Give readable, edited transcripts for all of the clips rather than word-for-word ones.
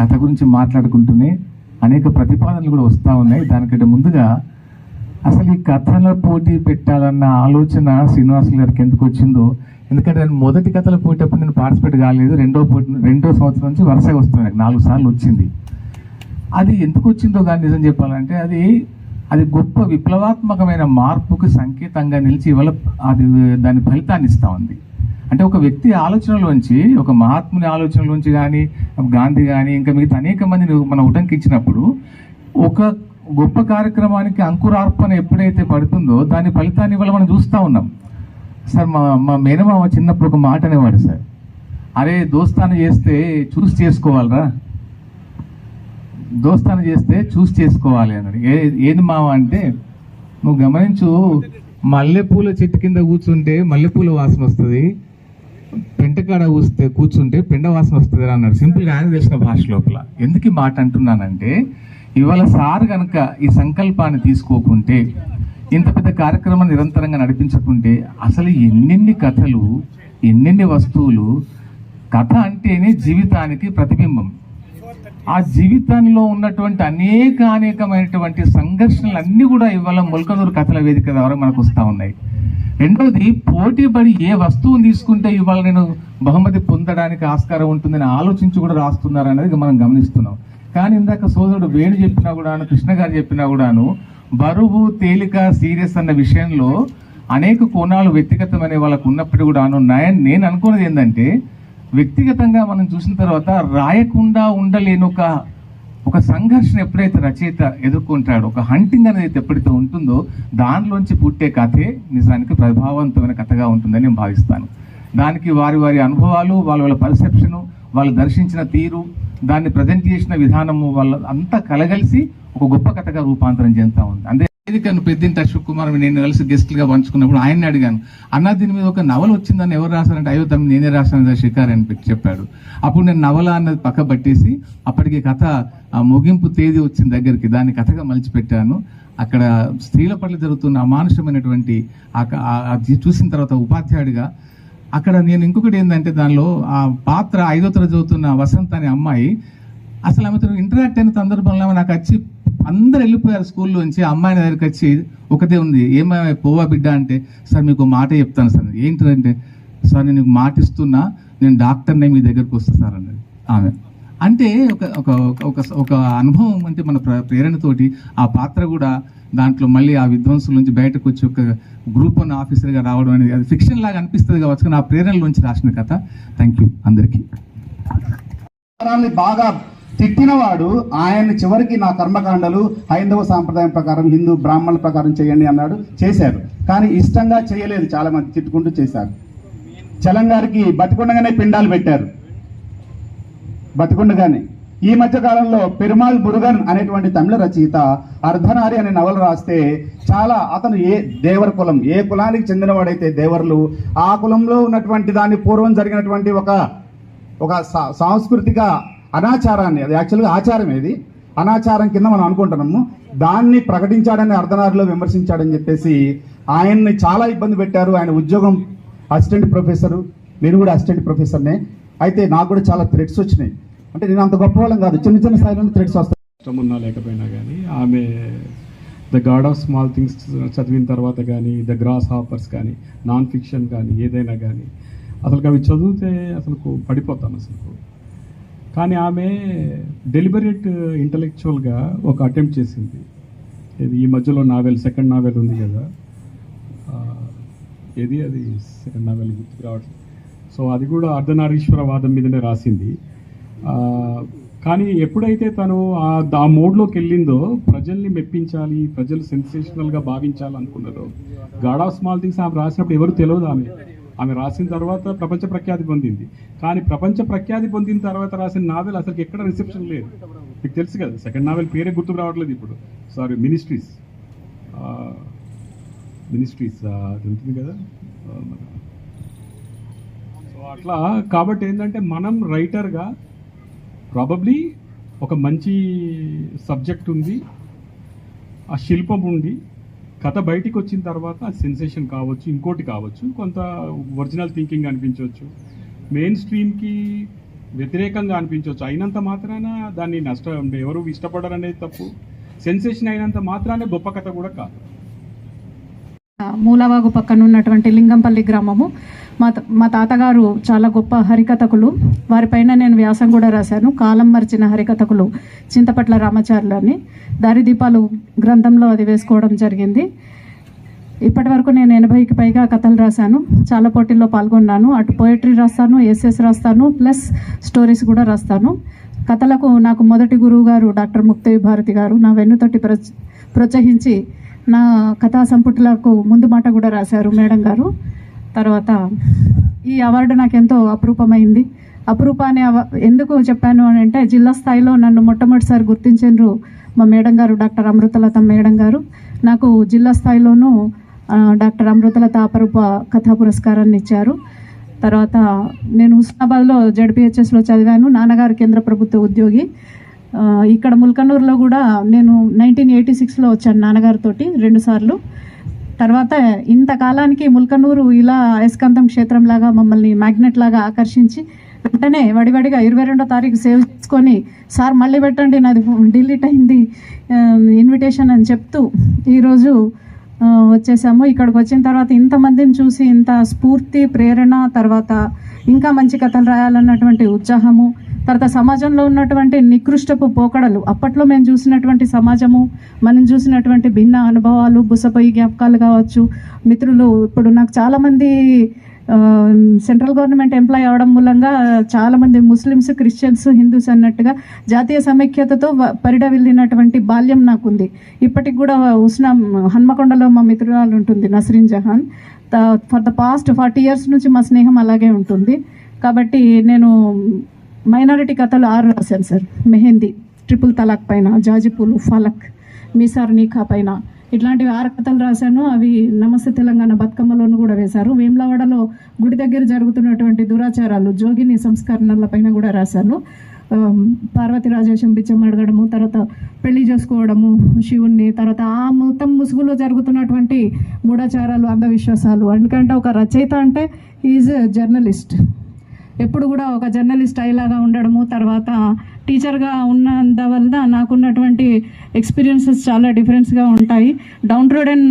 కథ గురించి మాట్లాడుకుంటూనే అనేక ప్రతిపాదనలు కూడా వస్తూ ఉన్నాయి. దానికంటే ముందుగా అసలు ఈ కథల పోటీ పెట్టాలన్న ఆలోచన శ్రీనివాసులు గారికి ఎందుకు వచ్చిందో, ఎందుకంటే నేను మొదటి కథల పోటీ అప్పుడు నేను పార్టిసిపేట్ కాలేదు. రెండో సంవత్సరం నుంచి వరుసగా వస్తుంది, నాకు 4 సార్లు వచ్చింది. అది ఎందుకు వచ్చిందో కానీ నిజం చెప్పాలంటే అది గొప్ప విప్లవాత్మకమైన మార్పుకు సంకేతంగా నిలిచి ఇవాళ దాని ఫలితాన్ని ఇస్తూ ఉంది. అంటే ఒక వ్యక్తి ఆలోచనలోంచి, ఒక మహాత్ముని ఆలోచనలోంచి కానీ, గాంధీ కానీ ఇంకా మిగతా అనేక మందిని మనం ఉటంకించినప్పుడు ఒక గొప్ప కార్యక్రమానికి అంకురార్పణ ఎప్పుడైతే పడుతుందో దాని ఫలితాన్ని ఇవాళ మనం చూస్తూ ఉన్నాం. సార్ మా మేనమామ చిన్నప్పుడు ఒక మాట అనేవాడు, సార్, అరే దోస్తాను చేస్తే చూసి చేసుకోవాలరా, దోస్తాను చేస్తే చూసి చేసుకోవాలి అన్నాడు. ఏది మావ అంటే, నువ్వు గమనించు, మల్లెపూల చెట్టు కింద కూర్చుంటే మల్లెపూల వాసన వస్తుంది, పెంటకాడ కూర్చుంటే పెండ వాసన వస్తుంది అన్నాడు. సింపుల్గా ఆయన తెలిసిన భాష లోపల. ఎందుకు ఈ మాట అంటున్నానంటే, ఇవాళ సార్ కనుక ఈ సంకల్పాన్ని తీసుకోకుంటే, ఇంత పెద్ద కార్యక్రమం నిరంతరంగా నడిపించకుంటే అసలు ఎన్నెన్ని కథలు, ఎన్నెన్ని వస్తువులు. కథ అంటేనే జీవితానికి ప్రతిబింబం. ఆ జీవితంలో ఉన్నటువంటి అనేకమైనటువంటి సంఘర్షణలు అన్నీ కూడా ఇవాళ మొలకనూరు కథల వేదిక ద్వారా మనకు వస్తూ ఉన్నాయి. రెండవది, పోటీ పడి ఏ వస్తువుని తీసుకుంటే ఇవాళ నేను బహుమతి పొందడానికి ఆస్కారం ఉంటుందని ఆలోచించి కూడా రాస్తున్నారు అనేది మనం గమనిస్తున్నాం. కానీ ఇందాక సోదరుడు వేణు చెప్పినా కూడాను, కృష్ణ గారు చెప్పినా కూడాను, బరువు, తేలిక, సీరియస్ అన్న విషయంలో అనేక కోణాలు వ్యక్తిగతమైన వాళ్ళకు ఉన్నప్పటికీ కూడాను నేను అనుకున్నది ఏంటంటే, వ్యక్తిగతంగా మనం చూసిన తర్వాత రాయకుండా ఉండలేని ఒక సంఘర్షణ ఎప్పుడైతే రచయిత ఎదుర్కొంటాడో, ఒక హంటింగ్ అనేది ఎప్పుడైతే ఉంటుందో దానిలోంచి పుట్టే కథే నిజానికి ప్రభావవంతమైన కథగా ఉంటుందని నేను భావిస్తాను. దానికి వారి అనుభవాలు, వాళ్ళ పర్సెప్షను, వాళ్ళు దర్శించిన తీరు, దాన్ని ప్రజెంట్ చేసిన విధానము, వాళ్ళ అంతా కలగలిసి ఒక గొప్ప కథగా రూపాంతరం చెందుతా ఉంది. అంతే వేదికను పెద్దింటి అశోక్ కుమార్ నేను కలిసి గెస్ట్లుగా పంచుకున్నప్పుడు ఆయన్ని అడిగాను, అన్న దీని మీద ఒక నవల వచ్చిందని ఎవరు రాశారంటే, అయ్యో తమ్మి నేనే రాశాను షికార్ అని పెట్టి చెప్పాడు. అప్పుడు నేను నవల అన్నది పక్క పట్టేసి అప్పటికి కథ ముగింపు తేదీ వచ్చిన దగ్గరికి దాన్ని కథగా మలిచిపెట్టాను. అక్కడ స్త్రీల పట్ల జరుగుతున్న అమానుషమైనటువంటి చూసిన తర్వాత ఉపాధ్యాయుడిగా అక్కడ నేను ఇంకొకటి ఏంటంటే, దానిలో ఆ పాత్ర 5వ తరగతి చదువుతున్న వసంత అనే అమ్మాయి, అసలు ఆమెతో ఇంటరాక్ట్ అయిన సందర్భంలో నాకు వచ్చి అందరు వెళ్ళిపోయారు స్కూల్లోంచి, అమ్మాయి దగ్గరికి వచ్చి ఒకటే ఉంది, ఏమైనా పోవా బిడ్డ అంటే, సార్ మీకు మాట చెప్తాను సార్. ఏంటంటే, సార్ నేను మాట ఇస్తున్నా, నేను డాక్టర్నే మీ దగ్గరకు వస్తా సార్ అన్నది ఆమె. అంటే ఒక అనుభవం, అంటే మన ప్రేరణతోటి ఆ పాత్ర కూడా దాంట్లో మళ్ళీ ఆ విధ్వంసుల నుంచి బయటకు వచ్చి ఒక గ్రూప్ 1 ఆఫీసర్గా రావడం అనేది అది ఫిక్షన్ లాగా అనిపిస్తుంది కావచ్చు, నా ప్రేరణలోంచి రాసిన కథ. థ్యాంక్ యూ అందరికీ. బాగా తిట్టినవాడు ఆయన చివరికి నా కర్మకాండలు హైందవ సాంప్రదాయం ప్రకారం, హిందూ బ్రాహ్మణుల ప్రకారం చేయండి అన్నాడు. చేశారు, కానీ ఇష్టంగా చేయలేదు. చాలా మంది తిట్టుకుంటూ చేశారు. చలం గారికి బతికుండగానే పిండాలు పెట్టారు, బతికుండగానే. ఈ మధ్య కాలంలో పెరుమాళ్ మురుగన్ అనేటువంటి తమిళ రచయిత అర్ధనారి అనే నవల రాస్తే అతను దేవర కులం, ఏ కులానికి చెందినవాడైతే దేవర్లు, ఆ కులంలో ఉన్నటువంటి దాన్ని పూర్వం జరిగినటువంటి ఒక సాంస్కృతిక అనాచారాన్ని, అది యాక్చువల్గా ఆచారం, ఏది అనాచారం కింద మనం అనుకుంటున్నాము, దాన్ని ప్రకటించాడని అర్ధనారిలో విమర్శించాడని చెప్పేసి ఆయన్ని చాలా ఇబ్బంది పెట్టారు. ఆయన ఉద్యోగం అసిస్టెంట్ ప్రొఫెసరు, నేను కూడా అసిస్టెంట్ ప్రొఫెసర్నే. అయితే నాకు కూడా చాలా థ్రెట్స్ వచ్చినాయి. అంటే నేను అంత గొప్ప వాళ్ళం కాదు, చిన్న చిన్న స్థాయిలో థ్రెట్స్ వస్తాయి. ఇష్టమున్నా లేకపోయినా కానీ ఆమె the God of small things చదివిన తర్వాత కానీ, ద గ్రాస్ హాపర్స్ కానీ, నాన్ ఫిక్షన్ కానీ, ఏదైనా కానీ అసలు అవి చదివితే అసలు పడిపోతాను అసలు. కానీ ఆమె డెలిబరేట్ ఇంటలెక్చువల్గా ఒక అటెంప్ట్ చేసింది. ఇది ఈ మధ్యలో సెకండ్ నావెల్ ఉంది కదా, అది సెకండ్ నావెల్ గుర్తుకు రావట్లేదు. సో అది కూడా అర్ధనారీశ్వరవాదం మీదనే రాసింది. కానీ ఎప్పుడైతే తను ఆ మోడ్లోకి వెళ్ళిందో, ప్రజల్ని మెప్పించాలి, ప్రజలు సెన్సేషనల్గా భావించాలి అనుకున్నారో, గాడ్ ఆఫ్ స్మాల్ థింగ్స్ ఆమె రాసినప్పుడు ఎవరు తెలియదు. ఆమె రాసిన తర్వాత ప్రపంచ ప్రఖ్యాతి పొందింది. కానీ ప్రపంచ ప్రఖ్యాతి పొందిన తర్వాత రాసిన నావెల్ అసలు ఎక్కడ రిసెప్షన్ లేదు. మీకు తెలుసు కదా, సెకండ్ నావెల్ పేరే గుర్తుకు రావట్లేదు ఇప్పుడు. సారీ, మినిస్ట్రీస్ అది ఉంటుంది కదా. సో అట్లా కాబట్టి ఏంటంటే, మనం రైటర్గా ప్రాబబ్లీ ఒక మంచి సబ్జెక్ట్ ఉంది, ఆ శిల్పం ఉంది, కథ బయటికి వచ్చిన తర్వాత అది సెన్సేషన్ కావచ్చు, ఇంకోటి కావచ్చు, కొంత ఒరిజినల్ థింకింగ్ అనిపించవచ్చు. మెయిన్ స్ట్రీమ్కి వ్యతిరేకంగా అనిపించవచ్చు, అయినంత మాత్రాన దాన్ని ఎవరు ఇష్టపడరు అనేది తప్పు. సెన్సేషన్ అయినంత మాత్రానే గొప్ప కథ కూడా కాదు. మూలవాగు పక్కన ఉన్నటువంటి లింగంపల్లి గ్రామము. మా తాతగారు చాలా గొప్ప హరికథకులు. వారిపైన నేను వ్యాసం కూడా రాశాను. కాలం మర్చిన హరికథకులు చింతపట్ల రామాచార్యులు అని. దారిదీపాలు గ్రంథంలో అది వేసుకోవడం జరిగింది. ఇప్పటి వరకు నేను 80కి పైగా కథలు రాశాను. చాలా పోటీల్లో పాల్గొన్నాను. అటు పోయిటరీ రాస్తాను, ఎస్ఎస్ రాస్తాను, ప్లస్ స్టోరీస్ కూడా రాస్తాను. కథలకు నాకు మొదటి గురువు గారు డాక్టర్ ముక్తేవి భారతి గారు నా వెన్నుతోటి ప్రోత్సహించి నా కథా సంపుటలకు ముందు మాట కూడా రాశారు మేడం గారు. తర్వాత ఈ అవార్డు నాకు ఎంతో అపురూపమైంది. అపురూపాన్ని ఎందుకు చెప్పాను అని అంటే, జిల్లా స్థాయిలో నన్ను మొట్టమొదటిసారి గుర్తించారు మా మేడం గారు, డాక్టర్ అమృతలత మేడం గారు. నాకు జిల్లా స్థాయిలోనూ డాక్టర్ అమృతలత అపరూప కథా పురస్కారాన్ని ఇచ్చారు. తర్వాత నేను హుస్నాబాద్లో జడ్పిహెచ్ఎస్లో చదివాను. నాన్నగారు కేంద్ర ప్రభుత్వ ఉద్యోగి. ఇక్కడ ముల్కనూరులో కూడా నేను 1986లో వచ్చాను నాన్నగారితోటి 2 సార్లు. తర్వాత ఇంతకాలానికి ముల్కనూరు ఇలా అయస్కాంతం క్షేత్రంలాగా మమ్మల్ని మ్యాగ్నెట్ లాగా ఆకర్షించి వెంటనే వడివడిగా 22వ తారీఖు సేవ్ చేసుకొని, సార్ మళ్ళీ పెట్టండి నాది డిలీట్ అయింది ఇన్విటేషన్ అని చెప్తూ ఈరోజు వచ్చేసాము. ఇక్కడికి వచ్చిన తర్వాత ఇంతమందిని చూసి ఇంత స్ఫూర్తి, ప్రేరణ, తర్వాత ఇంకా మంచి కథలు రాయాలన్నటువంటి ఉత్సాహము, తర్వాత సమాజంలో ఉన్నటువంటి నికృష్టపు పోకడలు, అప్పట్లో మేము చూసినటువంటి సమాజము, మనం చూసినటువంటి భిన్న అనుభవాలు, బుసపోయి జ్ఞాపకాలు కావచ్చు. మిత్రులు ఇప్పుడు నాకు చాలామంది సెంట్రల్ గవర్నమెంట్ ఎంప్లాయ్ అవడం మూలంగా చాలామంది ముస్లిమ్స్, క్రిస్టియన్స్, హిందూస్ అన్నట్టుగా జాతీయ సమైక్యతతో పరిడవిల్లినటువంటి బాల్యం నాకుంది. ఇప్పటికి కూడా హన్మకొండలో మా మిత్రురాలు ఉంటుంది Nasreen Jahan. For the past 40 years నుంచి మా స్నేహం అలాగే ఉంటుంది. కాబట్టి నేను మైనారిటీ కథలు 6 రాశాను సార్. మెహందీ, ట్రిపుల్ తలాక్ పైన, జాజిపూలు, ఫలక్, మీసార్ నీఖా పైన, ఇట్లాంటివి 6 కథలు రాశాను. అవి నమస్తే తెలంగాణ బతుకమ్మలోను కూడా వేశారు. వేములవాడలో గుడి దగ్గర జరుగుతున్నటువంటి దురాచారాలు, జోగిని సంస్కరణల పైన కూడా రాశాను. పార్వతి రాజేశం బిచ్చం అడగడము, తర్వాత పెళ్లి చేసుకోవడము శివుణ్ణి, తర్వాత ఆ మొత్తం ముసుగులో జరుగుతున్నటువంటి మూఢాచారాలు, అంధవిశ్వాసాలు. ఎందుకంటే ఒక రచయిత అంటే ఈజ్ జర్నలిస్ట్, ఎప్పుడు కూడా ఒక జర్నలిస్ట్ అయ్యేలాగా ఉండడము. తర్వాత టీచర్గా ఉన్నందువల్ల నాకున్నటువంటి ఎక్స్పీరియన్సెస్ చాలా డిఫరెన్స్గా ఉంటాయి. డౌన్ రోడ్ అండ్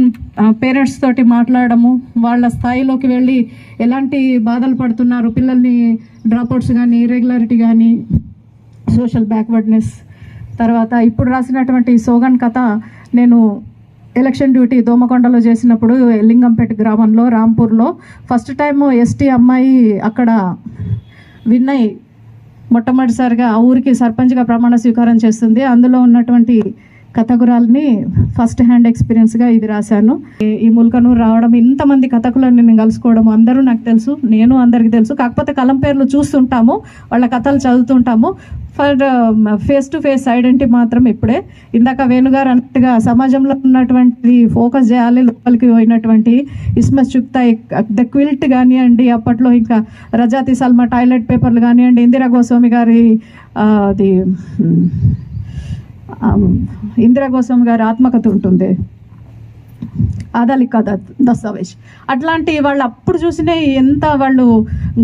పేరెంట్స్ తోటి మాట్లాడము, వాళ్ళ స్థాయిలోకి వెళ్ళి ఎలాంటి బాధలు పడుతున్నారు పిల్లల్ని, డ్రాప్అవుట్స్ కానీ, ఇర్రెగ్యులారిటీ కానీ, సోషల్ బ్యాక్వర్డ్నెస్. తర్వాత ఇప్పుడు రాసినటువంటి సోగన్ కథ నేను ఎలక్షన్ డ్యూటీ దోమకొండలో చేసినప్పుడు లింగంపేట గ్రామంలో రాంపూర్లో ఫస్ట్ టైం ఎస్టీ అమ్మాయి అక్కడ విన్నయ్ మొట్టమొదటిసారిగా ఆ ఊరికి సర్పంచ్గా ప్రమాణ స్వీకారం చేస్తుంది. అందులో ఉన్నటువంటి కథకురాల్ని ఫస్ట్ హ్యాండ్ ఎక్స్పీరియన్స్గా ఇది రాశాను. ఈ ముల్కనూరు రావడం, ఇంతమంది కథకులను నేను కలుసుకోవడం, అందరూ నాకు తెలుసు, నేను అందరికీ తెలుసు. కాకపోతే కలం పేర్లు చూస్తుంటాము, వాళ్ళ కథలు చదువుతుంటాము. For face to face identity మాత్రం ఇప్పుడే. ఇందాక వేణుగారు అన్నట్టుగా సమాజంలో ఉన్నటువంటి ఫోకస్ చేయాలి, లోపలికి పోయినటువంటి ఇస్మత్ చుక్తా ద క్విల్ట్ కానివ్వండి, అప్పట్లో ఇంకా రజాతి సల్మా టాయిలెట్ పేపర్లు కానివ్వండి, ఇందిరా గోస్వామి గారి అది ఇందిరా గోస్వామి గారి ఆత్మకథ ఉంటుంది, ఆదాలి కథ దస్తావేజ్. అట్లాంటి వాళ్ళు అప్పుడు చూసిన ఎంత వాళ్ళు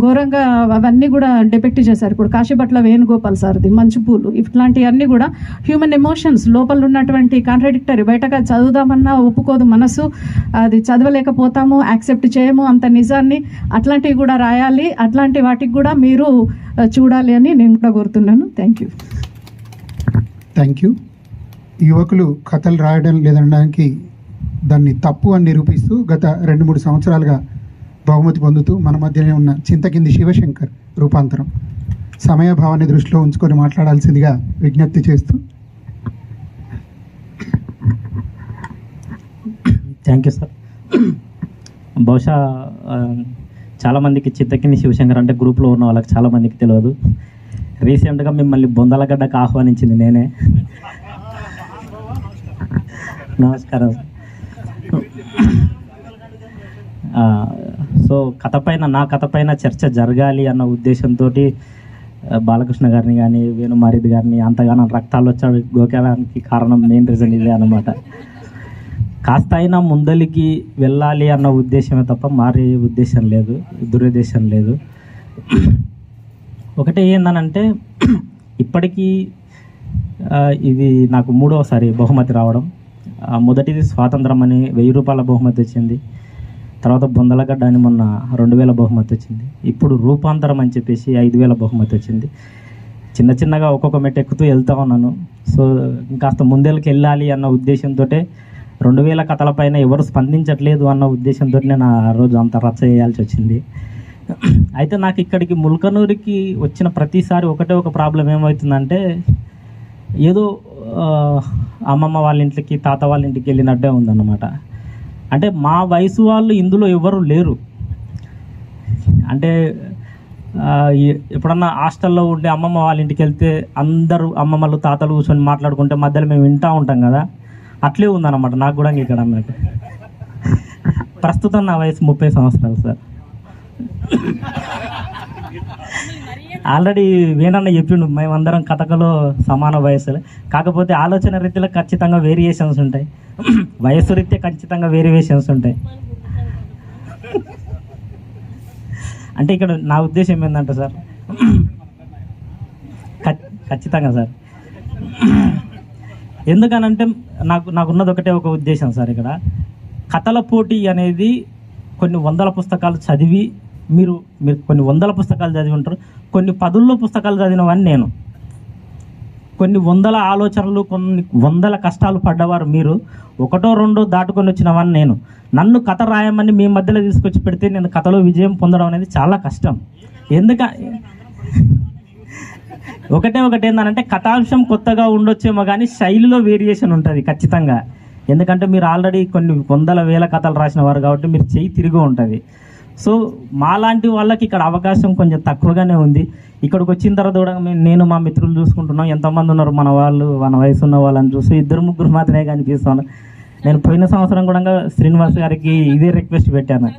ఘోరంగా అవన్నీ కూడా డిపెక్ట్ చేశారు. ఇప్పుడు కాశీపట్ల వేణుగోపాల్ సార్ది మంచుపూలు, ఇట్లాంటివన్నీ కూడా హ్యూమన్ ఎమోషన్స్, లోపల ఉన్నటువంటి కాంట్రాడిక్టరీ, బయటగా చదువుదామన్నా ఒప్పుకోదు మనసు, అది చదవలేకపోతాము, యాక్సెప్ట్ చేయము అంత నిజాన్ని. అట్లాంటివి కూడా రాయాలి, అట్లాంటి వాటికి కూడా మీరు చూడాలి అని నేను కూడా కోరుతున్నాను. Thank you. Thank you. యువకులు కథలు రాయడం లేదనడానికి దాన్ని తప్పు అని నిరూపిస్తూ గత 2-3 సంవత్సరాలుగా బహుమతి పొందుతూ మన మధ్యనే ఉన్న చింతకింది శివశంకర్ రూపాంతరం సమయభావాన్ని దృష్టిలో ఉంచుకొని మాట్లాడాల్సిందిగా విజ్ఞప్తి చేస్తూ. Thank you sir. బహుశా చాలామందికి చింతకింది శివశంకర్ అంటే గ్రూప్లో ఉన్న వాళ్ళకి చాలామందికి తెలియదు. రీసెంట్గా మిమ్మల్ని బొందలగడ్డకు ఆహ్వానించింది నేనే. నమస్కారం. సో నా కథ పైన చర్చ జరగాలి అన్న ఉద్దేశంతో బాలకృష్ణ గారిని కానీ, వేణుమారిది గారిని అంతగానో రక్తాలు వచ్చాడు గోకేయడానికి కారణం మెయిన్ రీజన్ ఇదే అన్నమాట. కాస్త అయినా ముందలికి వెళ్ళాలి అన్న ఉద్దేశమే తప్ప మారే ఉద్దేశం లేదు, దురుద్దేశం లేదు. ఒకటే ఏందనంటే ఇప్పటికీ ఇది నాకు 3వసారి బహుమతి రావడం. మొదటిది స్వాతంత్రం అని 1000 రూపాయల బహుమతి వచ్చింది. తర్వాత బొందలగడ్డ అని మొన్న 2000 బహుమతి వచ్చింది. ఇప్పుడు రూపాంతరం అని చెప్పేసి 5000 బహుమతి వచ్చింది. చిన్న చిన్నగా ఒక్కొక్క మెట్టు ఎక్కుతూ వెళ్తూ ఉన్నాను. సో ఇంకాస్త ముందెళ్ళకి వెళ్ళాలి అన్న ఉద్దేశంతో 2000 కథల పైన ఎవరు స్పందించట్లేదు అన్న ఉద్దేశంతో నేను ఆ రోజు అంత రచ్చ చేయాల్సి వచ్చింది. అయితే నాకు ఇక్కడికి ముల్కనూరుకి వచ్చిన ప్రతిసారి ఒకటే ఒక ప్రాబ్లం ఏమవుతుందంటే, ఏదో అమ్మమ్మ వాళ్ళ ఇంటికి తాత వాళ్ళ ఇంటికి వెళ్ళినట్టే ఉందన్నమాట. అంటే మా వయసు వాళ్ళు ఇందులో ఎవరు లేరు. అంటే ఎప్పుడన్నా హాస్టల్లో ఉండే అమ్మమ్మ వాళ్ళ ఇంటికి వెళ్తే అందరూ అమ్మమ్మలు తాతలు కూర్చొని మాట్లాడుకుంటే మధ్యలో మేము వింటూ ఉంటాం కదా, అట్లే ఉందన్నమాట నాకు కూడా ఇక్కడ అన్నట్టు. ప్రస్తుతం నా వయసు 30 సంవత్సరాలు సార్. ఆల్రెడీ వేణన్న చెప్పిండు మేమందరం కథకలో సమాన వయసులే, కాకపోతే ఆలోచన రీతిలో ఖచ్చితంగా వేరియేషన్స్ ఉంటాయి, వయస్సు రీత్యా ఖచ్చితంగా వేరియేషన్స్ ఉంటాయి. అంటే ఇక్కడ నా ఉద్దేశం ఏంటంటే సార్, ఖచ్చితంగా సార్, ఎందుకనంటే నాకున్నది ఒకటే ఒక ఉద్దేశం సార్. ఇక్కడ కథల పోటీ అనేది కొన్ని 100 పుస్తకాలు చదివి మీరు కొన్ని 100 పుస్తకాలు చదివి ఉంటారు, కొన్ని 10 పుస్తకాలు చదివినవని నేను, కొన్ని 100 ఆలోచనలు, కొన్ని 100 కష్టాలు పడ్డవారు మీరు, 1, 2 దాటుకొని వచ్చినవని నేను. నన్ను కథ రాయమని మీ మధ్యలో తీసుకొచ్చి పెడితే నేను కథలో విజయం పొందడం అనేది చాలా కష్టం. ఒకటి ఏంటంటే కథాంశం కొత్తగా ఉండొచ్చేమో కానీ శైలిలో వేరియేషన్ ఉంటుంది ఖచ్చితంగా. ఎందుకంటే మీరు ఆల్రెడీ కొన్ని 100,000 కథలు రాసిన వారు కాబట్టి మీరు చేయి తిరిగి ఉంటుంది. సో మాలాంటి వాళ్ళకి ఇక్కడ అవకాశం కొంచెం తక్కువగానే ఉంది. ఇక్కడికి వచ్చిన తర్వాత కూడా నేను మా మిత్రులు చూసుకుంటున్నాం, ఎంతమంది ఉన్నారు మన వాళ్ళు, మన వయసు ఉన్న వాళ్ళని చూసి 2-3 మాత్రమే కనిపిస్తాను. నేను పోయిన సంవత్సరం కూడా శ్రీనివాస్ గారికి ఇదే రిక్వెస్ట్ పెట్టాను,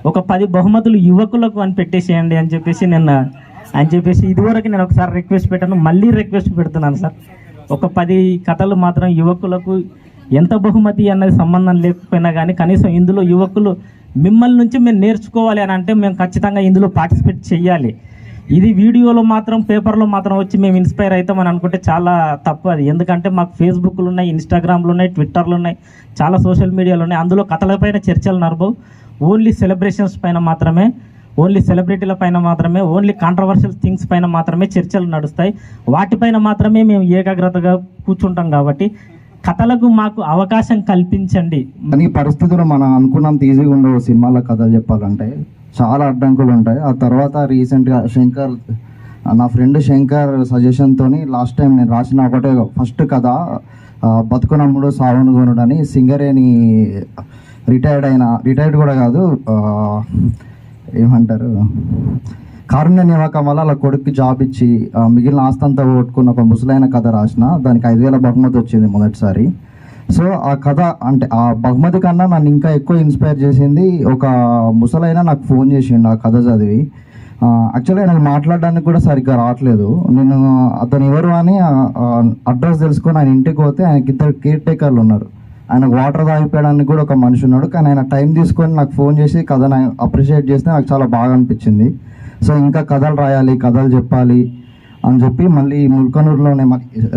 ఒక 10 బహుమతులు యువకులకు అని పెట్టేసేయండి అని చెప్పేసి ఇదివరకు నేను ఒకసారి రిక్వెస్ట్ పెట్టాను, మళ్ళీ రిక్వెస్ట్ పెడుతున్నాను సార్. ఒక 10 కథలు మాత్రం యువకులకు, ఎంత బహుమతి అన్నది సంబంధం లేకపోయినా కానీ కనీసం ఇందులో యువకులు మిమ్మల్ని నుంచి మేము నేర్చుకోవాలి అని అంటే మేము ఖచ్చితంగా ఇందులో పార్టిసిపేట్ చేయాలి. ఇది వీడియోలో మాత్రం పేపర్లో మాత్రం వచ్చి మేము ఇన్స్పైర్ అవుతామని అనుకుంటే చాలా తప్పు అది. ఎందుకంటే మాకు ఫేస్బుక్లు ఉన్నాయి, ఇన్స్టాగ్రామ్లు ఉన్నాయి, ట్విట్టర్లు ఉన్నాయి, చాలా సోషల్ మీడియాలు ఉన్నాయి. అందులో కథలపైన చర్చలు నడవవు. ఓన్లీ సెలబ్రేషన్స్ పైన మాత్రమే, ఓన్లీ సెలబ్రిటీల పైన మాత్రమే, ఓన్లీ కాంట్రవర్షియల్ థింగ్స్ పైన మాత్రమే చర్చలు నడుస్తాయి. వాటిపైన మాత్రమే మేము ఏకాగ్రతగా కూర్చుంటాం. కాబట్టి కథలకు మాకు అవకాశం కల్పించండి. కానీ పరిస్థితులు మనం అనుకున్నంత ఈజీగా ఉండవు. సినిమాల కథలు చెప్పాలంటే చాలా అడ్డంకులు ఉంటాయి. ఆ తర్వాత రీసెంట్గా నా ఫ్రెండ్ శంకర్ సజెషన్తో లాస్ట్ టైం నేను రాసిన ఒకటే ఫస్ట్ కథ బతుకునమ్ముడు సావనుగోనుడు అని, సింగరేణి రిటైర్డ్ కూడా కాదు, ఏమంటారు, కారుణ్య నియామకం వల్ల అలా కొడుక్కి జాబ్ ఇచ్చి మిగిలిన ఆస్తంతా కొట్టుకున్న ఒక ముసలైన కథ రాసిన. దానికి 5000 బహుమతి వచ్చింది మొదటిసారి. సో ఆ కథ అంటే ఆ బహుమతి కన్నా నన్ను ఇంకా ఎక్కువ ఇన్స్పైర్ చేసింది ఒక ముసలైన నాకు ఫోన్ చేసిండు ఆ కథ చదివి. యాక్చువల్గా నాకు మాట్లాడడానికి కూడా సరిగ్గా రావట్లేదు. నేను అతను ఎవరు అని అడ్రస్ తెలుసుకొని ఆయన ఇంటికి పోతే ఆయనకి 2 కేర్ టేకర్లు ఉన్నారు. ఆయనకు వాటర్ తాగిపోయడానికి కూడా ఒక మనిషి ఉన్నాడు. కానీ ఆయన టైం తీసుకొని నాకు ఫోన్ చేసి కథను అప్రిషియేట్ చేస్తే నాకు చాలా బాగా అనిపించింది. సో ఇంకా కథలు రాయాలి, కథలు చెప్పాలి అని చెప్పి మళ్ళీ ముల్కనూరులోనే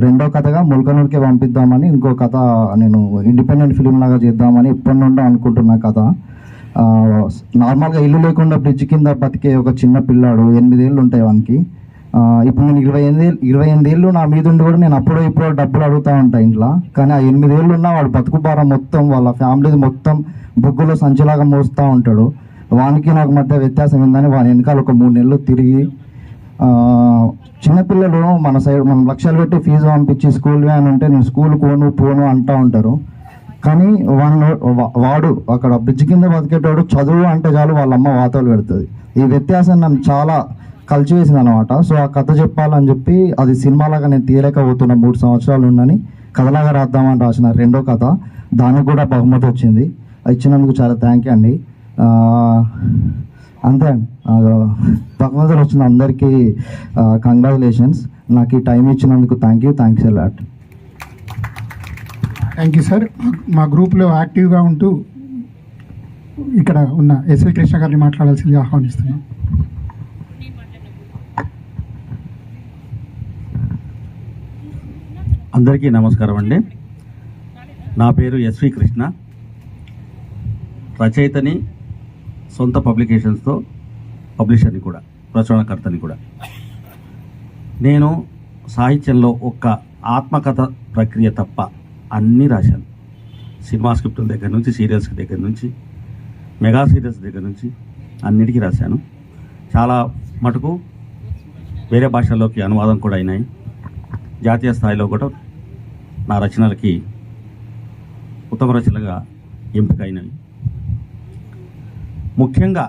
రెండో కథగా ముల్కనూరుకే పంపిద్దామని ఇంకో కథ నేను ఇండిపెండెంట్ ఫిలిం లాగా చేద్దామని ఎప్పటి నుండో అనుకుంటున్న కథ. నార్మల్గా ఇల్లు లేకుండా బ్రిడ్జ్ కింద బతికే ఒక చిన్న పిల్లాడు, 8 ఏళ్ళు ఉంటాయి వానికి. ఇప్పుడు నేను 28 ఏళ్ళు నా మీద ఉండి కూడా నేను ఇప్పుడు డబ్బులు అడుగుతూ ఉంటాను ఇంట్లో. కానీ ఆ 8 ఏళ్ళు ఉన్న వాడు బతుకు భారం మొత్తం వాళ్ళ ఫ్యామిలీది మొత్తం బొగ్గులో సంచిలాగా మోస్తూ ఉంటాడు. వానికి నాకు మధ్య వ్యత్యాసం ఏందని వాని వెనకాల ఒక 3 నెలలు తిరిగి, చిన్నపిల్లలు మన సైడ్ మనం లక్షలు పెట్టి ఫీజు పంపించి స్కూల్ వ్యాన్ ఉంటే నేను స్కూల్ పోను అంటూ ఉంటారు. కానీ వాడు అక్కడ బ్రిడ్జ్ కింద బతికేటోడు చదువు అంటే చాలు వాళ్ళ అమ్మ వాతలు పెడుతుంది. ఈ వ్యత్యాసం నన్ను చాలా కలిసివేసింది అనమాట. సో ఆ కథ చెప్పాలని చెప్పి అది సినిమాలాగా నేను తీయలేకపోతున్న 3 సంవత్సరాలు ఉన్నని కథలాగా రాద్దామని రాసిన రెండో కథ. దానికి కూడా బహుమతి వచ్చింది. ఇచ్చినందుకు చాలా థ్యాంక్ యూ అండి. అంతే అండి, బహుమతులు వచ్చిన అందరికీ కంగ్రాచులేషన్స్. నాకు ఈ టైం ఇచ్చినందుకు thanks a lot. Thank you sir. మా గ్రూప్లో యాక్టివ్గా ఉంటూ ఇక్కడ ఉన్న ఎస్వి కృష్ణ గారిని మాట్లాడాల్సిందిగా ఆహ్వానిస్తున్నాం. అందరికీ నమస్కారం అండి. నా పేరు ఎస్వి కృష్ణ. రచయితని, సొంత పబ్లికేషన్స్తో పబ్లిషర్ని కూడా, ప్రచురణకర్తని కూడా. నేను సాహిత్యంలో ఒక్క ఆత్మకథ ప్రక్రియ తప్ప అన్నీ రాశాను. సినిమా స్క్రిప్టుల దగ్గర నుంచి, సీరియల్స్ దగ్గర నుంచి, మెగా సీరియల్స్ దగ్గర నుంచి అన్నిటికీ రాశాను. చాలా మటుకు వేరే భాషల్లోకి అనువాదం కూడా అయినాయి. జాతీయ స్థాయిలో కూడా నా రచనలకి ఉత్తమ రచనలుగా ఎంపికైనవి. ముఖ్యంగా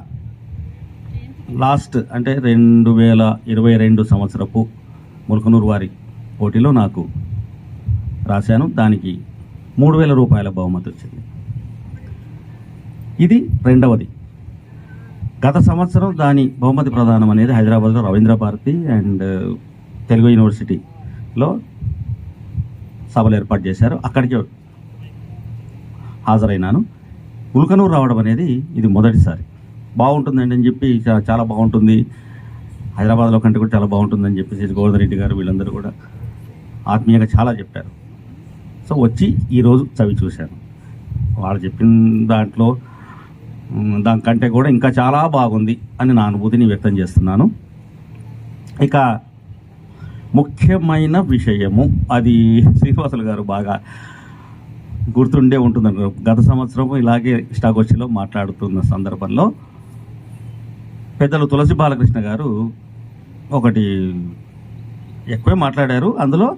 లాస్ట్ అంటే 2022 సంవత్సరపు ములకనూరు వారి పోటీలో నాకు రాశాను. దానికి 3,000 రూపాయల బహుమతి వచ్చింది. ఇది రెండవది. గత సంవత్సరం దాని బహుమతి ప్రదానం అనేది హైదరాబాద్లో రవీంద్ర భారతి అండ్ తెలుగు యూనివర్సిటీలో సభలు ఏర్పాటు చేశారు. అక్కడికి హాజరైనాను. ములకనూరు రావడం అనేది ఇది మొదటిసారి. బాగుంటుందండి అని చెప్పి, చాలా బాగుంటుంది, హైదరాబాద్లో కంటే కూడా చాలా బాగుంటుందని చెప్పేసి గోవర్ధన్ రెడ్డి గారు వీళ్ళందరూ కూడా ఆత్మీయంగా చాలా చెప్పారు. సో వచ్చి ఈరోజు చవి చూశాను. వాళ్ళు చెప్పిన దాంట్లో దానికంటే కూడా ఇంకా చాలా బాగుంది అని నా అనుభూతిని వ్యక్తం చేస్తున్నాను. ఇక ముఖ్యమైన విషయము, అది శ్రీనివాసులు గారు బాగా గుర్తుండే ఉంటుందన్నారు. గత సంవత్సరం ఇలాగే ఇష్టాగోష్ఠిలో మాట్లాడుతున్న సందర్భంలో పెద్దలు తులసి బాలకృష్ణ గారు ఒకటి ఎక్కువే మాట్లాడారు. అందులో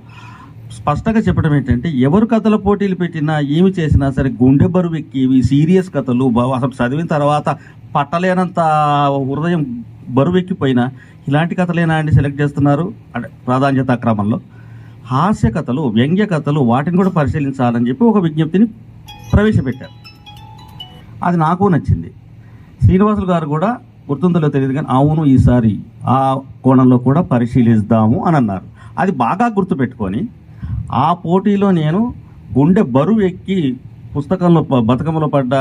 స్పష్టంగా చెప్పడం ఏంటంటే, ఎవరు కథల పోటీలు పెట్టినా ఏమి చేసినా సరే గుండె బరువు ఎక్కేవి సీరియస్ కథలు, అసలు చదివిన తర్వాత పట్టలేనంత హృదయం బరువు ఎక్కిపోయినా ఇలాంటి కథలేనా అండి సెలెక్ట్ చేస్తున్నారు అంటే ప్రాధాన్యత క్రమంలో. హాస్య కథలు, వ్యంగ్య కథలు, వాటిని కూడా పరిశీలించాలని చెప్పి ఒక విజ్ఞప్తిని ప్రవేశపెట్టారు. అది నాకు నచ్చింది. శ్రీనివాసులు గారు కూడా గుర్తుందో తెలియదు కానీ అవును ఈసారి ఆ కోణంలో కూడా పరిశీలిద్దాము అని అన్నారు. అది బాగా గుర్తుపెట్టుకొని ఆ పోటీలో నేను గుండె బరువు ఎక్కి పుస్తకంలో బతుకమ్మలో పడ్డ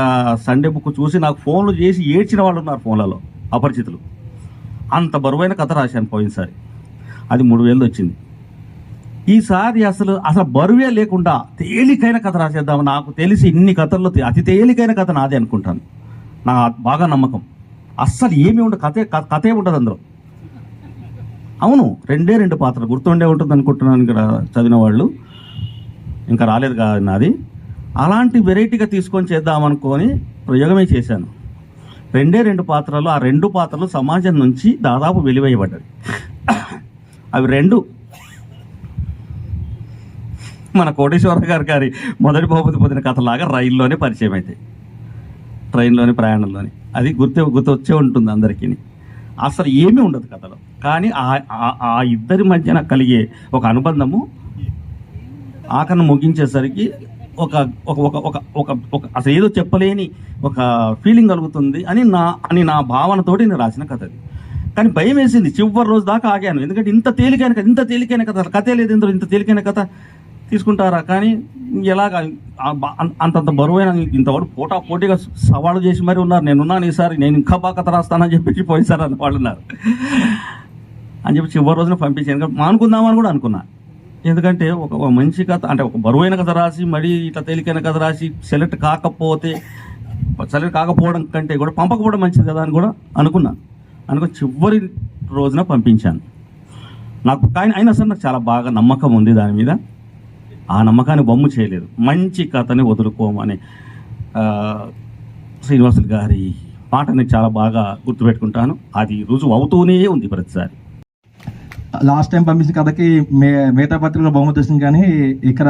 సండే బుక్ చూసి నాకు ఫోన్లు చేసి ఏడ్చిన వాళ్ళు ఉన్నారు ఫోన్లలో, అపరిచితులు. అంత బరువైన కథ రాశాను పోయినసారి. అది 3,000 వచ్చింది. ఈసారి అసలు బరువే లేకుండా తేలికైన కథ రాసేద్దాము. నాకు తెలిసి ఇన్ని కథల్లో అతి తేలికైన కథ నాదే అనుకుంటాను. నా బాగా నమ్మకం. అస్సలు ఏమీ ఉండదు, కథే ఉండదు అందులో. అవును, 2 పాత్రలు గుర్తుండే ఉంటుంది అనుకుంటున్నాను. ఇక్కడ చదివిన వాళ్ళు ఇంకా రాలేదు కాదు నాది. అలాంటి వెరైటీగా తీసుకొని చేద్దామనుకొని ప్రయోగమే చేశాను. 2 పాత్రలు, ఆ 2 పాత్రలు సమాజం నుంచి దాదాపు వెలివేయబడ్డాయి. అవి 2 మన కోటేశ్వర గారి మొదటి బహుమతి పొందిన కథలాగా రైల్లోనే పరిచయం అవుతాయి, ట్రైన్లోని ప్రయాణంలోని. అది గుర్తొచ్చే ఉంటుంది అందరికీ. అసలు ఏమీ ఉండదు కథలో, కానీ ఆ ఇద్దరి మధ్యన కలిగే ఒక అనుబంధము ఆఖరణ ముగించేసరికి ఒక అసలు ఏదో చెప్పలేని ఒక ఫీలింగ్ కలుగుతుంది అని నా భావనతోటి నేను రాసిన కథ అది. కానీ భయం వేసింది, చివరి రోజు దాకా ఆగాను. ఎందుకంటే ఇంత తేలికైన కథ కథే లేదు ఇందులో. ఇంత తేలికైన కథ తీసుకుంటారా? కానీ ఎలాగ అంతంత బరువైన ఇంతవరకు పోటీగా సవాళ్ళు చేసి మరీ ఉన్నారు. నేనున్నాను ఈసారి, నేను ఇంకా బాగా కథ రాస్తానని చెప్పి పోయిసారు అని వాళ్ళు ఉన్నారు అని చెప్పి చివరి రోజున పంపించాను. మానుకుందామని కూడా అనుకున్నా. ఎందుకంటే ఒక మంచి కథ అంటే ఒక బరువైన కథ రాసి మరీ ఇట్లా తేలికైన కథ రాసి సెలెక్ట్ కాకపోవడం కంటే కూడా పంపకపోవడం మంచిది కదా అని కూడా అనుకుని చివరి రోజున పంపించాను. కానీ అయినా సరే నాకు చాలా బాగా నమ్మకం ఉంది దాని మీద. ఆ నమ్మకాన్ని బొమ్ము చేయలేదు. మంచి కథని వదులుకోమని శ్రీనివాసులు గారి మాటని చాలా బాగా గుర్తుపెట్టుకుంటాను. అది రుజువు అవుతూనే ఉంది ప్రతిసారి. లాస్ట్ టైం పంపించిన కథకి మిగతా పత్రికలో బహుమతి వచ్చింది, కానీ ఇక్కడ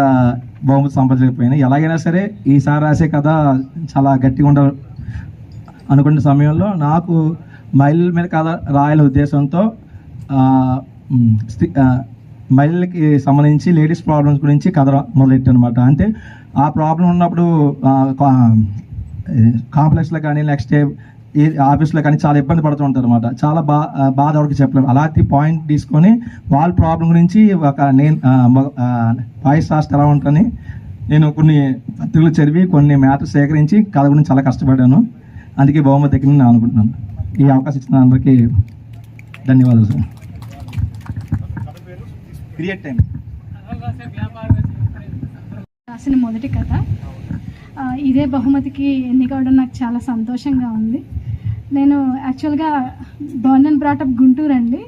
బహుమతి సంపాదించకపోయినా. ఎలాగైనా సరే ఈసారి రాసే కథ చాలా గట్టిగా ఉండాలి అనుకునే సమయంలో నాకు మహిళల మీద కథ రాయాల ఉద్దేశంతో మహిళలకి సంబంధించి లేడీస్ ప్రాబ్లమ్స్ గురించి కథ మొదలెట్టాను అనమాట. అంటే ఆ ప్రాబ్లం ఉన్నప్పుడు కాంప్లెక్స్లో కానీ నెక్స్ట్ ఆఫీస్లో కానీ చాలా ఇబ్బంది పడుతూ ఉంటారు అనమాట. చాలా బాధ ఎవరికి చెప్పలేము. అలాంటి పాయింట్ తీసుకొని వాళ్ళ ప్రాబ్లం గురించి నేను వాయిస్ రాస్తే ఎలా ఉంటుందని నేను కొన్ని పత్రికలు చదివి కొన్ని మ్యాటర్స్ సేకరించి కథ గురించి చాలా కష్టపడ్డాను. అందుకే బహుమతి దగ్గర నేను అనుకుంటున్నాను. ఈ అవకాశం ఇచ్చిన అందరికీ ధన్యవాదాలు సార్. క్రియేట్ టైం రాసిన మొదటి కథ. ఇదే బహుమతికి ఎన్నికవడం నాకు చాలా సంతోషంగా ఉంది. నేను యాక్చువల్గా బోర్న్ అండ్ బ్రాటప్ గుంటూరు అండి.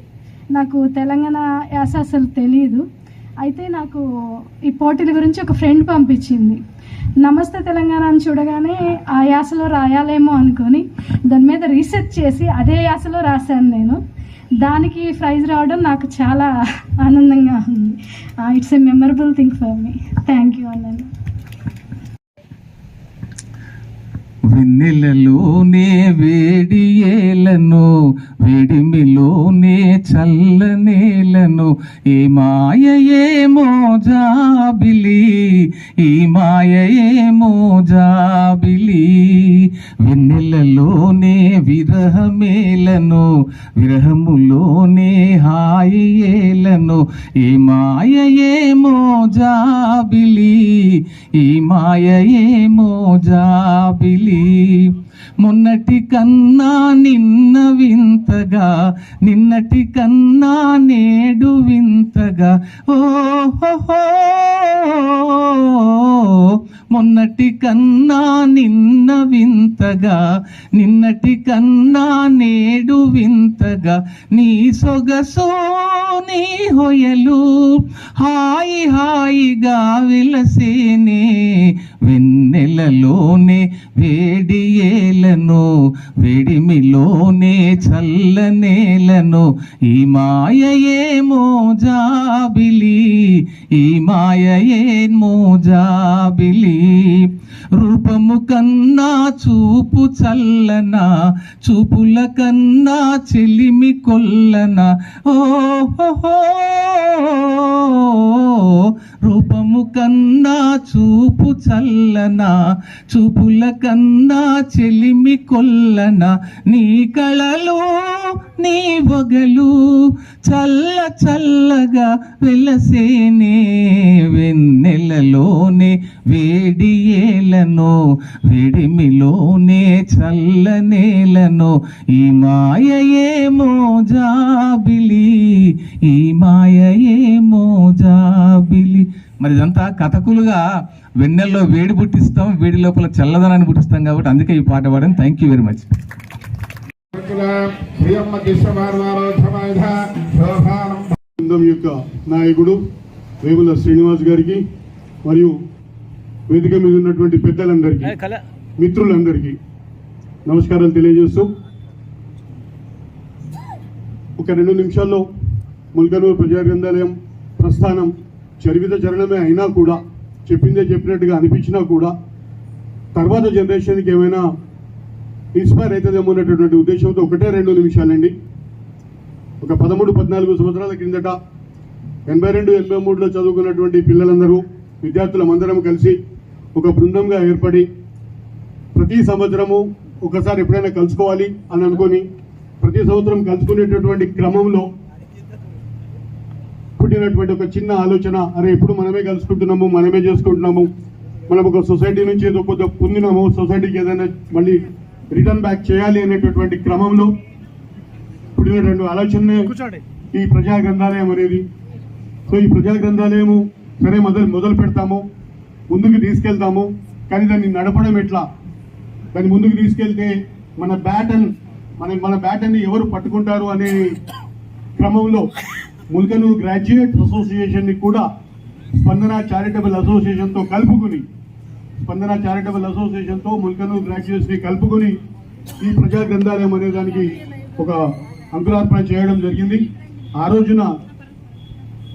నాకు తెలంగాణ యాస అసలు తెలియదు. అయితే నాకు ఈ పోటీల గురించి ఒక ఫ్రెండ్ పంపించింది. నమస్తే తెలంగాణ అని చూడగానే ఆ యాసలో రాయాలేమో అనుకొని దాని మీద రీసెర్చ్ చేసి అదే యాసలో రాశాను నేను. దానికి ప్రైజ్ రావడం నాకు చాలా ఆనందంగా ఉంది. It's a memorable thing for me. Thank you అన్నాను. వెన్నెలలోనే వేడియేలను, వేడిమిలోనే చల్లనేలను, ఈ మాయ ఏమో జాబిలి, ఈ మాయ ఏమో జాబిలి. వెన్నెలలోనే విరహమేలను, విరహములోనే హాయి ఏలను, ఈ మాయ ఏమో జాబిలి, ఈ మాయ ఏమో జాబిలి. మొన్నటి కన్నా నిన్న వింతగా, నిన్నటి కన్నా నేడు వింతగా, ఓహో మొన్నటి కన్నా నిన్న వింతగా, నిన్నటి కన్నా నేడు వింతగా, నీ సొగసు నీ హొయలు హాయి హాయిగా విలసేనే. వెన్నెలలోనే వేడియేలను, వేడిమిలోనే చల్లనేలను, ఈ మాయ ఏమో జాబిలి, ఈ మాయ ఏమో జాబిలి. రూపము కన్నా చూపు చల్లనా, చూపుల కన్నా చెలిమి కొల్లనా, ఓహో రూపము కన్నా చూపు చల్లనా, చూపుల కన్నా చెలిమి కొల్లనా, నీ కళలు నీ వగలు చల్ల చల్లగా వెలసేనే. వెన్నెలలోనే వేడియేలను, వేడిమిలోనే చల్లనేలను, ఈ మాయ ఏమో జాబిలి, ఈ మాయ ఏమో జాబిలి. మరి ఇదంతా కథకులుగా వెన్నెల్లో వేడి పుట్టిస్తాం, వేడి లోపల చల్లదనాన్ని పుట్టిస్తాం కాబట్టి అందుకే ఈ పాట పాడాను. Thank you very much. బృందం యొక్క నాయకుడు వేముల శ్రీనివాస్ గారికి మరియు వేదిక మీద ఉన్నటువంటి పెద్దలందరికీ, మిత్రులందరికీ నమస్కారాలు తెలియజేస్తూ ఒక 2 నిమిషాల్లో ముల్కనూరు ప్రజా గ్రంథాలయం ప్రస్థానం చరివిత చరణమే అయినా కూడా, చెప్పిందే చెప్పినట్టుగా అనిపించినా కూడా, తర్వాత జనరేషన్కి ఏమైనా ఇన్స్పైర్ అవుతుందేమో అనేటటువంటి ఉద్దేశంతో 1-2 నిమిషాలండి. ఒక 13-14 సంవత్సరాల కిందట 82-83లో చదువుకున్నటువంటి పిల్లలందరూ, విద్యార్థులందరం కలిసి ఒక బృందంగా ఏర్పడి ప్రతి సంవత్సరము ఒకసారి ఎప్పుడైనా కలుసుకోవాలి అని అనుకొని ప్రతి సంవత్సరం కలుసుకునేటటువంటి క్రమంలో పుట్టినటువంటి ఒక చిన్న ఆలోచన, అరే ఎప్పుడు మనమే కలుసుకుంటున్నాము, మనమే చేసుకుంటున్నాము, మనం ఒక సొసైటీ నుంచి ఏదో కొద్దిగా పొందినాము, సొసైటీకి ఏదైనా మళ్ళీ రిటర్న్ బ్యాక్ చేయాలి అనేటటువంటి క్రమంలో పుట్టినటువంటి ఆలోచనే ఈ ప్రజా గ్రంథాలయం అనేది. సో ఈ ప్రజా గ్రంథాలయము సరే మొదలు పెడతాము, ముందుకు తీసుకెళ్తాము, కానీ దాన్ని నడపడం ఎట్లా, దాన్ని ముందుకు తీసుకెళ్తే మన బ్యాటన్ ఎవరు పట్టుకుంటారు అనే క్రమంలో ముల్కనూరు గ్రాడ్యుయేట్ అసోసియేషన్ని కూడా స్పందన చారిటబుల్ అసోసియేషన్తో ముల్కనూరు గ్రాడ్యుయేట్స్ని కలుపుకొని ఈ ప్రజా గ్రంథాలయం అనే దానికి ఒక అంకురార్పణ చేయడం జరిగింది. ఆ రోజున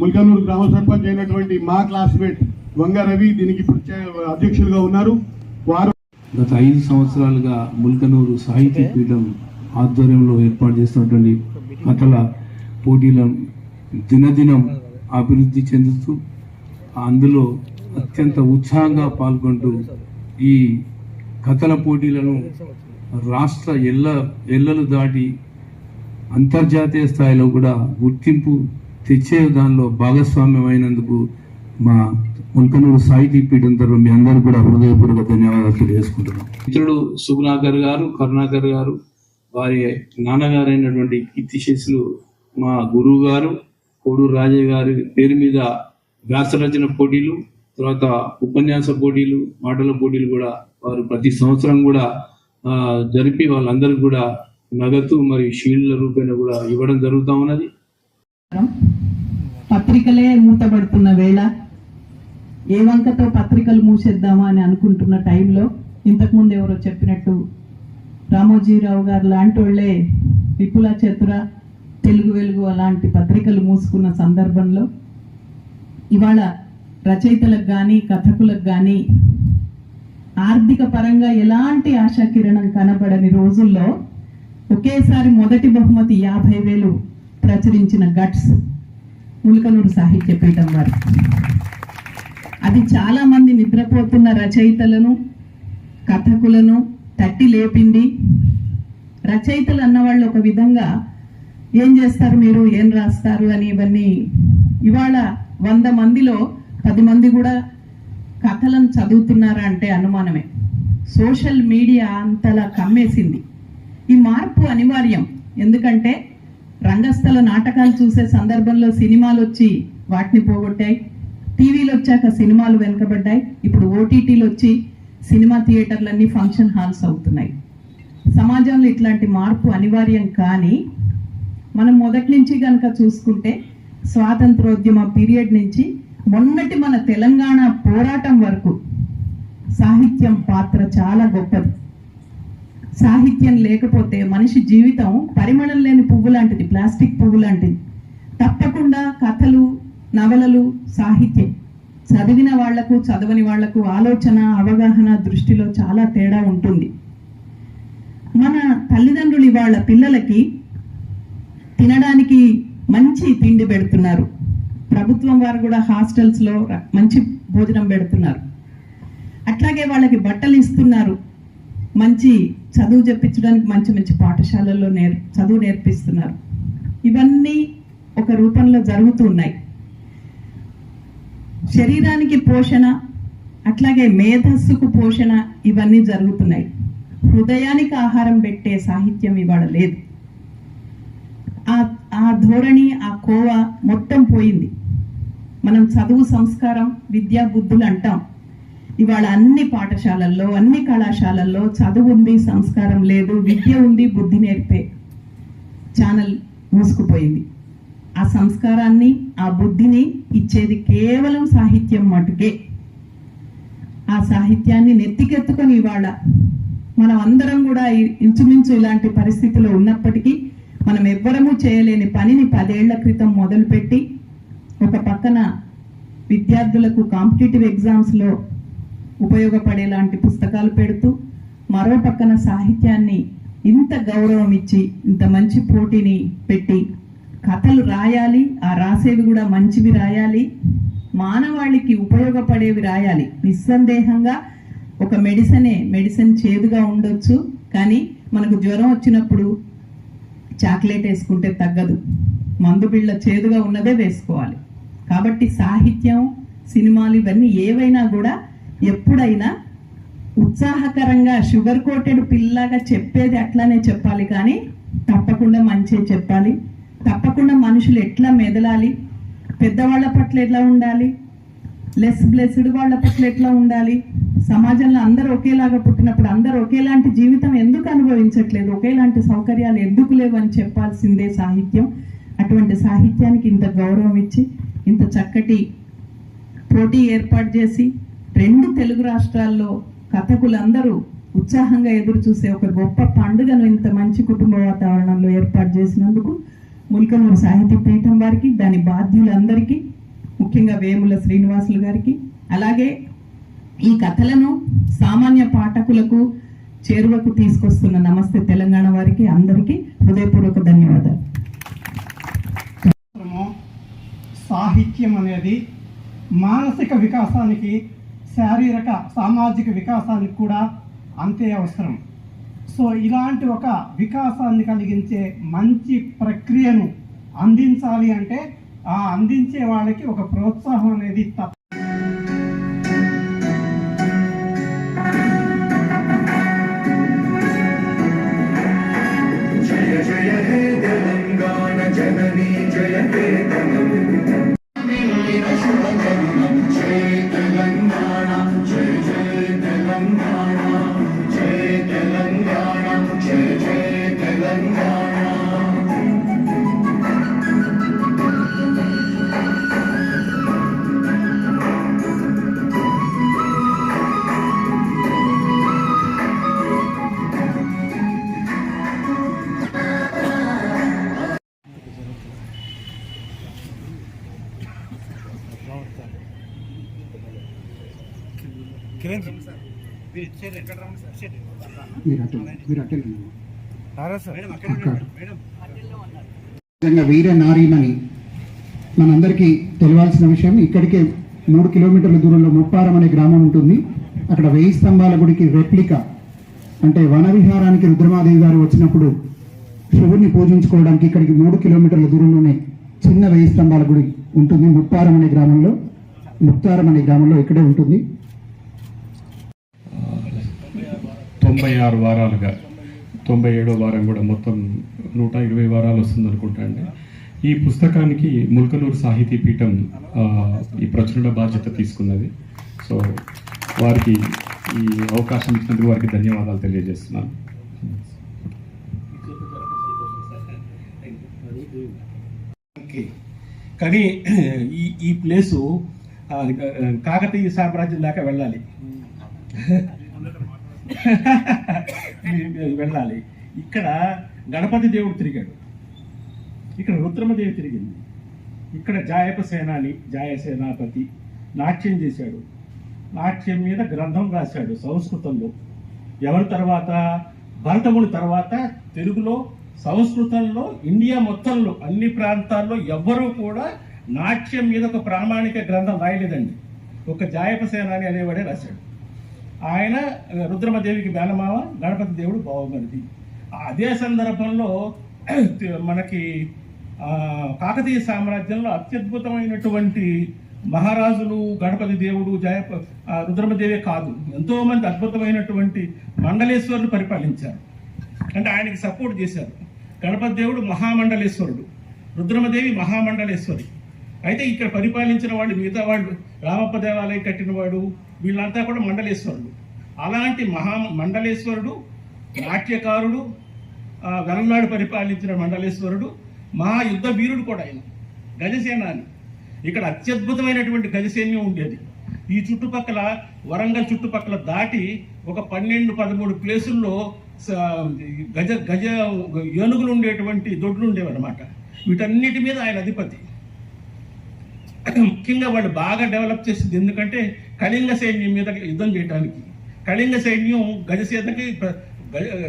ముల్కనూరు గ్రామ సర్పంచ్ అయినటువంటి మా క్లాస్మేట్ వంగ రవి దీనికి అధ్యక్షులుగా ఉన్నారు. వారు గత 5 సంవత్సరాలుగా ముల్కనూరు సాహితీ పీఠం ఆధ్వర్యంలో ఏర్పాటు చేస్తున్నటువంటి కథల పోటీలను దినదినం అభివృద్ధి చెందుతూ అందులో అత్యంత ఉత్సాహంగా పాల్గొంటూ ఈ కథల పోటీలను రాష్ట్ర ఎల్లలు దాటి అంతర్జాతీయ స్థాయిలో కూడా గుర్తింపు తెచ్చే దానిలో భాగస్వామ్యమైనందుకు మా ముల్కనూరు సాహితీ పీఠం తరఫున మీ అందరూ కూడా హృదయపూర్వక ధన్యవాదాలు తెలియజేసుకుంటున్నాం. మిత్రుడు సుగుణాకర్ గారు, కరుణాకర్ గారు, వారి నాన్నగారైనటువంటి కీర్తిశేషులు మా గురువు గారు కోడూరు రాజయ్య గారి పేరు మీద వ్యాసరచన పోటీలు, తర్వాత ఉపన్యాస పోటీలు, మాటల పోటీలు కూడా వారు ప్రతి సంవత్సరం కూడా జరిపి వాళ్ళందరికీ కూడా నగదు మరియు షీల్డ్ల రూపేణ కూడా ఇవ్వడం జరుగుతూ ఉన్నది. పత్రికలే మూతబడుతున్న వేళ ఏ వంకతో పత్రికలు మూసేద్దామా అని అనుకుంటున్న టైంలో ఇంతకుముందు ఎవరో చెప్పినట్టు రామోజీరావు గారు లాంటి వాళ్ళే విపుల చతుర, తెలుగు వెలుగు అలాంటి పత్రికలు మూసుకున్న సందర్భంలో ఇవాళ రచయితలకు కానీ కథకులకు కానీ ఆర్థిక పరంగా ఎలాంటి ఆశాకిరణం కనబడని రోజుల్లో ఒకేసారి మొదటి బహుమతి 50,000 ప్రచురించిన గట్స్ ముల్కనూరు సాహిత్య పీఠం వారు. అది చాలా మంది నిద్రపోతున్న రచయితలను, కథకులను తట్టి లేపింది. రచయితలు అన్నవాళ్ళు ఒక విధంగా ఏం చేస్తారు మీరు, ఏం రాస్తారు అని ఇవన్నీ ఇవాళ 100 మందిలో 10 మంది కూడా కథలను చదువుతున్నారా అంటే అనుమానమే. సోషల్ మీడియా అంతలా కమ్మేసింది. ఈ మార్పు అనివార్యం. ఎందుకంటే రంగస్థల నాటకాలు చూసే సందర్భంలో సినిమాలు వచ్చి వాటిని పోగొట్టాయి. టీవీలు వచ్చాక సినిమాలు వెనుకబడ్డాయి. ఇప్పుడు ఓటీటీలు వచ్చి సినిమా థియేటర్లన్నీ ఫంక్షన్ హాల్స్ అవుతున్నాయి. సమాజంలో ఇట్లాంటి మార్పు అనివార్యం. కానీ మనం మొదటి నుంచి కనుక చూసుకుంటే స్వాతంత్రోద్యమ పీరియడ్ నుంచి మొన్నటి మన తెలంగాణ పోరాటం వరకు సాహిత్యం పాత్ర చాలా గొప్పది. సాహిత్యం లేకపోతే మనిషి జీవితం పరిమళం లేని పువ్వు లాంటిది, ప్లాస్టిక్ పువ్వు లాంటిది. తప్పకుండా కథలు, నవలలు, సాహిత్యం చదివిన వాళ్లకు చదవని వాళ్లకు ఆలోచన, అవగాహన దృష్టిలో చాలా తేడా ఉంటుంది. మన తల్లిదండ్రులు ఇవాళ పిల్లలకి తినడానికి మంచి తిండి పెడుతున్నారు. ప్రభుత్వం వారు కూడా హాస్టల్స్ లో మంచి భోజనం పెడుతున్నారు. అట్లాగే వాళ్ళకి బట్టలు ఇస్తున్నారు. మంచి చదువు చెప్పించడానికి మంచి మంచి పాఠశాలల్లో చదువు నేర్పిస్తున్నారు. ఇవన్నీ ఒక రూపంలో జరుగుతున్నాయి. శరీరానికి పోషణ, అట్లాగే మేధస్సుకు పోషణ, ఇవన్నీ జరుగుతున్నాయి. హృదయానికి ఆహారం పెట్టే సాహిత్యం ఇవాళ లేదు. ఆ ధోరణి, ఆ కోవ మొత్తం పోయింది. మనం చదువు, సంస్కారం, విద్యా బుద్ధులు అంటాం. ఇవాళ అన్ని పాఠశాలల్లో, అన్ని కళాశాలల్లో చదువు ఉంది, సంస్కారం లేదు. విద్య ఉంది, బుద్ధి నేర్పే ఛానల్ మూసుకుపోయింది. ఆ సంస్కారాన్ని, ఆ బుద్ధిని ఇచ్చేది కేవలం సాహిత్యం మటుకే. ఆ సాహిత్యాన్ని నెత్తికెత్తుకొని ఇవాళ మనం అందరం కూడా ఇంచుమించు ఇలాంటి పరిస్థితిలో ఉన్నప్పటికీ మనం ఎవ్వరము చేయలేని పనిని 10 ఏళ్ల క్రితం మొదలుపెట్టి ఒక పక్కన విద్యార్థులకు కాంపిటేటివ్ ఎగ్జామ్స్లో ఉపయోగపడేలాంటి పుస్తకాలు పెడుతూ, మరో పక్కన సాహిత్యాన్ని ఇంత గౌరవం ఇచ్చి, ఇంత మంచి పోటీని పెట్టి కథలు రాయాలి, ఆ రాసేవి కూడా మంచివి రాయాలి, మానవాళికి ఉపయోగపడేవి రాయాలి. నిస్సందేహంగా ఒక మెడిసిన్ చేదుగా ఉండొచ్చు, కానీ మనకు జ్వరం వచ్చినప్పుడు చాక్లెట్ వేసుకుంటే తగ్గదు. మందు బిళ్ళ చేదుగా ఉన్నదే వేసుకోవాలి. కాబట్టి సాహిత్యం, సినిమాలు ఇవన్నీ ఏవైనా కూడా ఎప్పుడైనా ఉత్సాహకరంగా షుగర్ కోటెడ్ పిల్లగా చెప్పేది అట్లానే చెప్పాలి, కానీ తప్పకుండా మంచే చెప్పాలి. తప్పకుండా మనుషులు ఎట్లా మెదలాలి, పెద్దవాళ్ల పట్ల ఎట్లా ఉండాలి, లెస్ బ్లెస్డ్ వాళ్ళ పట్ల ఎట్లా ఉండాలి, సమాజంలో అందరూ ఒకేలాగా పుట్టినప్పుడు అందరూ ఒకేలాంటి జీవితం ఎందుకు అనుభవించట్లేదు, ఒకేలాంటి సౌకర్యాలు ఎందుకు లేవని చెప్పాల్సిందే సాహిత్యం. అటువంటి సాహిత్యానికి ఇంత గౌరవం ఇచ్చి, ఇంత చక్కటి పోటీ ఏర్పాటు చేసి 2 తెలుగు రాష్ట్రాల్లో కథకులందరూ ఉత్సాహంగా ఎదురు చూసే ఒక గొప్ప పండుగను ఇంత మంచి కుటుంబ వాతావరణంలో ఏర్పాటు చేసినందుకు ముల్కనూరు సాహిత్య పీఠం వారికి, దాని బాధ్యులందరికీ, ముఖ్యంగా వేముల శ్రీనివాసులు గారికి, అలాగే ఈ కథలను సామాన్య పాఠకులకు చేరువకు తీసుకొస్తున్న నమస్తే తెలంగాణ వారికి అందరికీ హృదయపూర్వక ధన్యవాదాలు. సాహిత్యం అనేది మానసిక వికాసానికి, శారీరక సామాజిక వికాసానికి కూడా అంతే అవసరం. సో ఇలాంటి ఒక వికాసాన్ని కలిగించే మంచి ప్రక్రియను అందించాలి అంటే ఆ అందించే వాళ్ళకి ఒక ప్రోత్సాహం అనేది జయ జయ హే తెలంగాణ జననీ జయ హే తెలంగాణ వీర నారీమణి మనందరికీ తెలియాల్సిన విషయం. ఇక్కడికే 3 కిలోమీటర్ల దూరంలో ముప్పారం అనే గ్రామం ఉంటుంది. అక్కడ 1000 స్తంభాల గుడికి రెప్లికా, అంటే వనవిహారానికి రుద్రమాదేవి గారు వచ్చినప్పుడు శివుడిని పూజించుకోవడానికి ఇక్కడికి 3 కిలోమీటర్ల దూరంలోనే చిన్న 1000 స్తంభాల గుడి ఉంటుంది. ముప్పారం అనే గ్రామంలో ఇక్కడే ఉంటుంది. 96 వారాలుగా 97వ వారం కూడా మొత్తం 120 వారాలు వస్తుంది అనుకుంటా అండి. ఈ పుస్తకానికి ముల్కనూరు సాహితీ పీఠం ఈ ప్రచురణ బాధ్యత తీసుకున్నది. సో వారికి ఈ అవకాశం ఇచ్చినందుకు వారికి ధన్యవాదాలు తెలియజేస్తున్నాను. కానీ ఈ ప్లేసు కాకతీయ సామ్రాజ్యం దాకా వెళ్ళాలి. ఇక్కడ గణపతి దేవుడు తిరిగాడు, ఇక్కడ రుద్రమదేవి తిరిగింది, ఇక్కడ జాయసేనాపతి నాట్యం చేశాడు. నాట్యం మీద గ్రంథం రాశాడు సంస్కృతంలో. ఎవరి తర్వాత? భరతముని తర్వాత తెలుగులో, సంస్కృతంలో, ఇండియా మొత్తంలో అన్ని ప్రాంతాల్లో ఎవ్వరూ కూడా నాట్యం మీద ఒక ప్రామాణిక గ్రంథం రాయలేదండి. ఒక జాయపసేనాని అనేవాడే రాశాడు. ఆయన రుద్రమదేవికి మేనమామ, గణపతి దేవుడు బావమరిది. అదే సందర్భంలో మనకి కాకతీయ సామ్రాజ్యంలో అత్యద్భుతమైనటువంటి మహారాజులు గణపతి దేవుడు రుద్రమదేవే కాదు, ఎంతోమంది అద్భుతమైనటువంటి మండలేశ్వరులు పరిపాలించారు. అంటే ఆయనకి సపోర్ట్ చేశారు. గణపతి దేవుడు మహామండలేశ్వరుడు, రుద్రమదేవి మహామండలేశ్వరి. అయితే ఇక్కడ పరిపాలించిన వాళ్ళు, మిగతా వాళ్ళు, రామప్ప దేవాలయం కట్టినవాడు, వీళ్ళంతా కూడా మండలేశ్వరుడు. అలాంటి మండలేశ్వరుడు, నాట్యకారుడు, వెలనాడు పరిపాలించిన మండలేశ్వరుడు, మహాయుద్ధ వీరుడు కూడా ఆయన, గజసేనాని. ఇక్కడ అత్యద్భుతమైనటువంటి గజసైన్యం ఉండేది. ఈ చుట్టుపక్కల వరంగల్ చుట్టుపక్కల దాటి ఒక 12-13 ప్లేసుల్లో గజ ఏనుగులు ఉండేటువంటి దొడ్లు ఉండేవన్నమాట. వీటన్నిటి మీద ఆయన అధిపతి. ముఖ్యంగా వాళ్ళు బాగా డెవలప్ చేసింది ఎందుకంటే కళింగ సైన్యం మీద యుద్ధం చేయడానికి. కళింగ సైన్యం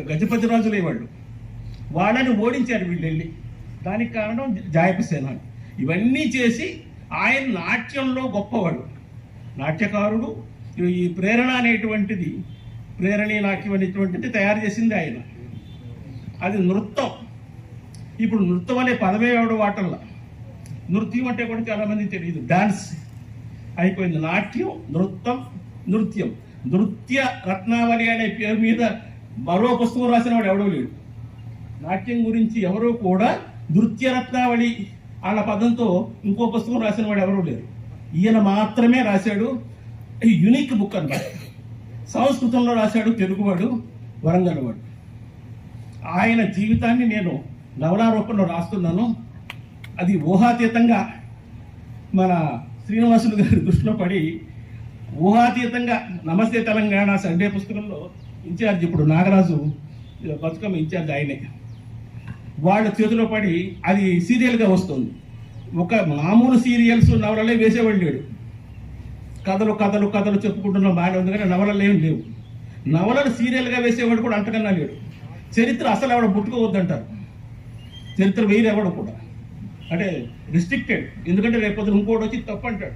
గజపతి రాజులే వాళ్ళని ఓడించారు వీళ్ళు వెళ్ళి. దానికి కారణం జాయపసేన. ఇవన్నీ చేసి ఆయన నాట్యంలో గొప్పవాడు, నాట్యకారుడు. ఈ ప్రేరణ అనేటువంటిది, ప్రేరణి నాట్యం అనేటువంటిది తయారు చేసింది ఆయన. అది నృత్యం. ఇప్పుడు నృత్యం అనే పదమే వాటల్లా. నృత్యం అంటే కూడా చాలామంది తెలియదు, డాన్స్ అయిపోయింది. నాట్యం, నృత్యం. నృత్య రత్నావళి అనే పేరు మీద మరో పుస్తకం రాసిన వాడు ఎవడో లేడు. నాట్యం గురించి ఎవరో కూడా నృత్య రత్నావళి అన్న పదంతో ఇంకో పుస్తకం రాసిన వాడు ఎవరూ లేరు. ఈయన మాత్రమే రాశాడు. యునిక్ బుక్ అన్నమాట. సంస్కృతంలో రాశాడు, తెలుగువాడు, వరంగల్ వాడు. ఆయన జీవితాన్ని నేను నవలా రూపంలో రాస్తున్నాను. అది ఊహాతీతంగా మన శ్రీనివాసులు గారి దృష్టిలో పడి, ఊహాతీతంగా నమస్తే తెలంగాణ సండే పుస్తకంలో ఇన్ఛార్జ్ ఇప్పుడు నాగరాజు బతుకమ్మ ఇన్ఛార్జ్ ఆయనే, వాళ్ళ చేతిలో పడి అది సీరియల్గా వస్తుంది. ఒక మామూలు సీరియల్స్ నవలలే వేసేవాళ్ళు లేడు. కథలు కథలు కథలు చెప్పుకుంటున్నాం బాగానే ఉంది, కానీ నవలలు ఏమి లేవు. నవలలు సీరియల్గా వేసేవాడు కూడా అంతకన్నా లేడు. చరిత్ర అసలు ఎవడ పుట్టుకోవద్దంటారు. చరిత్ర వేరు ఎవడు కూడా, అంటే రిస్ట్రిక్టెడ్. ఎందుకంటే రేపొద్దు ఇంకోటి వచ్చి తప్పు అంటాడు.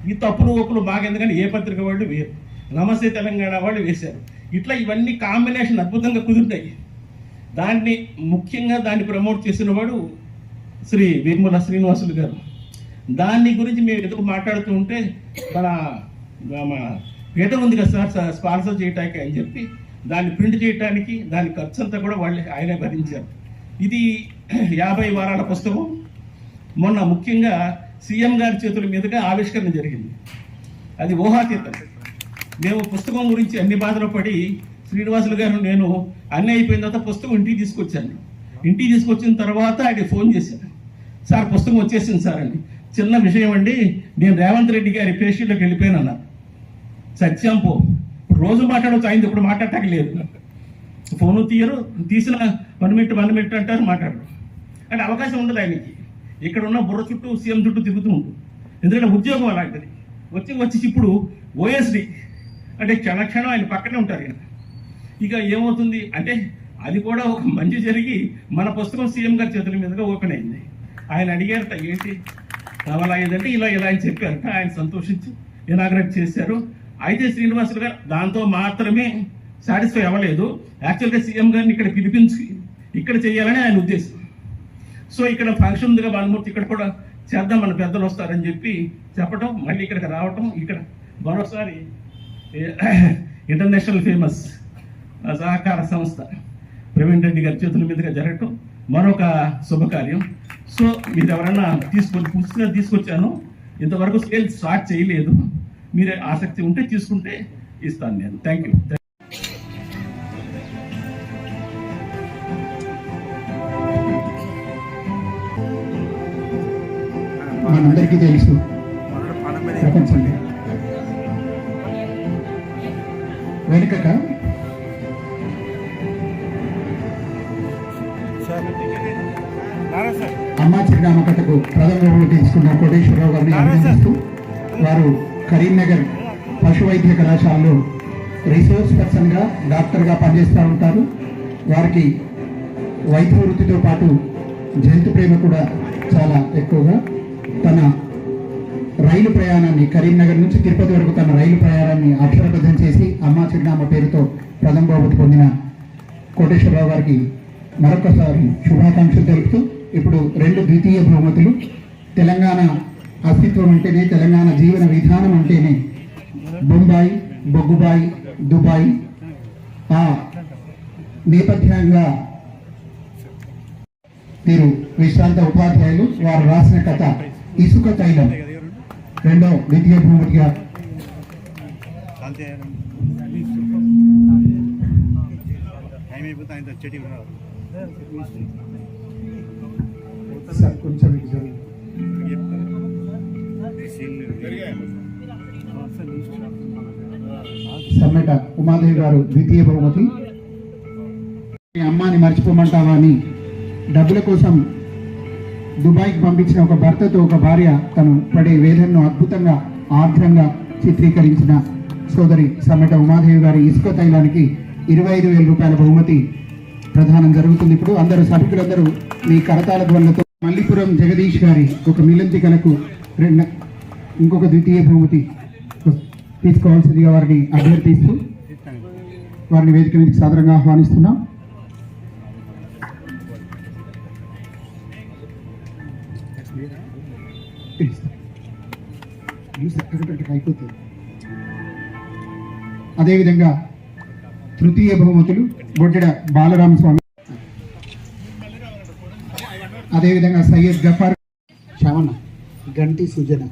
ఈ తప్పులు ఒప్పులు బాగెందుకని ఏ పత్రిక వాళ్ళు వేరు, నమస్తే తెలంగాణ వాళ్ళు వేశారు. ఇట్లా ఇవన్నీ కాంబినేషన్ అద్భుతంగా కుదురుతాయి. దాన్ని ముఖ్యంగా దాన్ని ప్రమోట్ చేసిన వాడు శ్రీ వేముల శ్రీనివాసులు గారు. దాన్ని గురించి మేము ఎందుకు మాట్లాడుతూ ఉంటే, మన పీఠం ఉంది కదా సార్ స్పాన్సర్ చేయటానికి అని చెప్పి దాన్ని ప్రింట్ చేయడానికి దాని ఖర్చు అంతా కూడా ఆయనే భరించారు. ఇది 50 వారాల పుస్తకం. మొన్న ముఖ్యంగా సీఎం గారి చేతుల మీదుగా ఆవిష్కరణ జరిగింది. అది ఊహాతీతం. మేము పుస్తకం గురించి అన్ని బాధలు పడి శ్రీనివాసులు గారు నేను అన్నీ అయిపోయిన తర్వాత పుస్తకం ఇంటికి తీసుకొచ్చాను. ఇంటికి తీసుకొచ్చిన తర్వాత ఆయన ఫోన్ చేశాను, సార్ పుస్తకం వచ్చేసింది సార్ అని. చిన్న విషయం అండి, నేను రేవంత్ రెడ్డి గారి పేషెంట్లోకి వెళ్ళిపోయాను అన్నారు. సత్యం పో, రోజు మాట్లాడవచ్చు, ఆయన ఇప్పుడు మాట్లాడటానికి లేదు. ఫోను తీయరు, తీసిన 1 మినిట్ అంటారు, మాట్లాడరు. అంటే అవకాశం ఉండదు ఆయనకి. ఇక్కడ ఉన్న బుర్ర చుట్టూ సీఎం చుట్టూ తిరుగుతూ ఉంటుంది. ఎందుకంటే ఉద్యోగం అలాంటిది. వచ్చి ఇప్పుడు ఓఎస్డి అంటే క్షణక్షణం ఆయన పక్కనే ఉంటారు ఈయన. ఇక ఏమవుతుంది అంటే అది కూడా ఒక మంచి జరిగి మన పుస్తకం సీఎం గారి చేతుల మీదుగా ఓపెన్ అయింది. ఆయన అడిగారట ఏంటి అలా అయిందంటే ఇలా అని చెప్పారట. ఆయన సంతోషించి ఇనాగ్రేట్ చేశారు. అయితే శ్రీనివాసులు గారు దాంతో మాత్రమే సాటిస్ఫై అవ్వలేదు. యాక్చువల్గా సీఎం గారిని ఇక్కడ పిలిపించి ఇక్కడ చేయాలని ఆయన ఉద్దేశం. సో ఇక్కడ ఫంక్షన్ ఉందిగా భానుమూర్తి, ఇక్కడ కూడా చేద్దాం, మన పెద్దలు వస్తారని చెప్పి చెప్పడం, మళ్ళీ ఇక్కడికి రావటం, ఇక్కడ మరోసారి ఇంటర్నేషనల్ ఫేమస్ సహకార సంస్థ ప్రవీణ్ రెడ్డి గారి చేతుల మీదుగా జరగటం మరొక శుభకార్యం. సో మీరు ఎవరైనా పుస్తకం తీసుకొచ్చాను, ఇంతవరకు సేల్ స్టార్ట్ చేయలేదు, మీరు ఆసక్తి ఉంటే తీసుకుంటే ఇస్తాను నేను. Thank you. మనందరికీ తెలుసు ప్రపంచంలో వెనుకక అమ్మా చిరునామ కథకు ప్రథమ బహుమతి తీసుకున్న కోటేశ్వరరావు గారిని అభినందిస్తూ, వారు కరీంనగర్ పశు వైద్య కళాశాలలో రిసోర్స్ పర్సన్గా డాక్టర్గా పనిచేస్తూ ఉంటారు. వారికి వైద్య వృత్తితో పాటు జంతు ప్రేమ కూడా చాలా ఎక్కువగా. తన రైలు ప్రయాణాన్ని కరీంనగర్ నుంచి తిరుపతి వరకు తన రైలు ప్రయాణాన్ని అక్షరబద్ధం చేసి అమ్మా చిరునామా పేరుతో ప్రథమ బహుమతి పొందిన కోటేశ్వరరావు గారికి మరొకసారి శుభాకాంక్షలు తెలుపుతూ, ఇప్పుడు 2 ద్వితీయ బహుమతులు. తెలంగాణ అస్తిత్వం అంటేనే, తెలంగాణ జీవన విధానం అంటేనే బొంబాయి, బొగ్గుబాయి, దుబాయ్ ఆ నేపథ్యంగా వీరు విశ్రాంత ఉపాధ్యాయులు. వారు రాసిన కథ ఇసుక తైలం 2వ ద్వితీయ బహుమతిగా కొంచెం సమ్మెట ఉమాదేవి గారు ద్వితీయ బహుమతి. అమ్మాని మర్చిపోమంటావా అని డబ్బుల కోసం దుబాయ్కి పంపించిన ఒక భర్తతో ఒక భార్య తను పడే వేదనను అద్భుతంగా ఆర్ద్రంగా చిత్రీకరించిన సోదరి సమ్మెట ఉమాదేవి గారి ఇసుక తైలానికి 25,000 రూపాయల బహుమతి ప్రదానం జరుగుతుంది. ఇప్పుడు అందరూ సభ్యులందరూ మీ కరతాళ ధ్వనులతో మల్లిపురం జగదీష్ గారి ఒక మిలంతి కళకు ఇంకొక ద్వితీయ బహుమతి తీసుకోవాల్సిందిగా వారిని అభ్యర్థిస్తూ వారిని వేదిక మీదకి సాదరంగా ఆహ్వానిస్తున్నాం. అయిపోతుంది. అదేవిధంగా తృతీయ బహుమతులు బొడ్డెడ బాలరామస్వామి, అదేవిధంగా సయ్యద్ గఫార్, శ్రవణ గంటి సుజన.